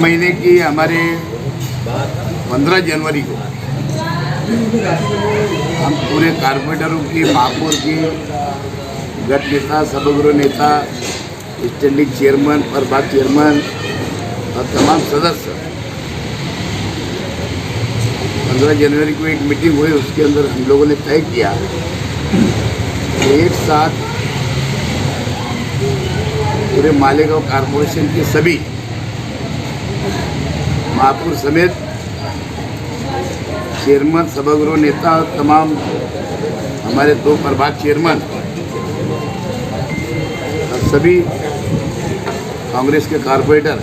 महीने की हमारे 15 जनवरी को हम पूरे कारपोरेटरों की, महापौर की, गट नेता, सभागृह नेता, स्टैंडिंग चेयरमैन, प्रभाग चेयरमैन और तमाम सदस्य 15 जनवरी को एक मीटिंग हुई। उसके अंदर हम लोगों ने तय किया कि एक साथ पूरे मालेगांव कारपोरेशन के सभी महापौर समेत चेयरमैन, सभागृह नेता और तमाम हमारे 2 प्रभाग चेयरमैन और सभी कांग्रेस के कारपोरेटर,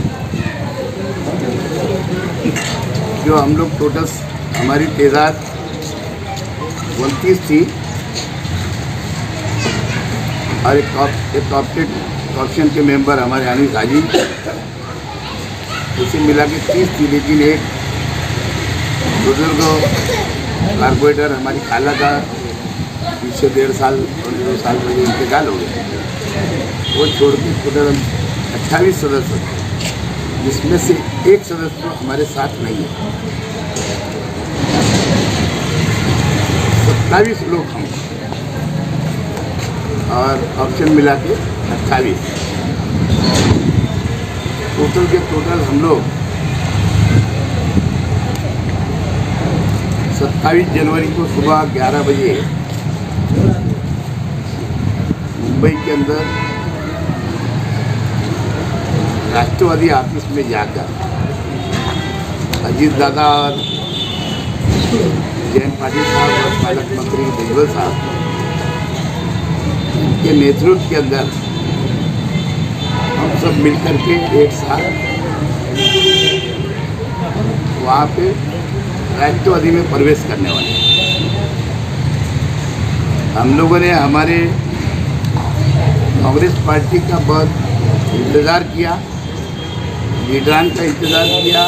जो हम लोग टोटल हमारी तादाद 29 थी और एक कॉर्पोरेशन के मेंबर हमारे अनिल हाजी, उसे मिला के 30 थी। लेकिन एक बुजुर्ग कारपोरेटर हमारी खाला का पीछे 1.5 साल 2 साल पहले इंतकाल हो गया, वो छोड़ के टोटल 28 सदस्य थे, जिसमें से एक सदस्य हमारे साथ नहीं है। 27 लोग हम और ऑप्शन मिला के 28, टोटल के टोटल हम लोग 27 जनवरी को सुबह 11 बजे मुंबई के अंदर राष्ट्रवादी ऑफिस में जाकर अजीत दादा और जयंत पाटिल साहब और पालक मंत्री भुजबल साहब के नेतृत्व के अंदर हम सब मिलकर के एक साथ वहाँ पे राष्ट्रवादी में प्रवेश करने वाले। हम लोगों ने हमारे कांग्रेस पार्टी का बहुत इंतज़ार किया, लीडरान का इंतज़ार किया,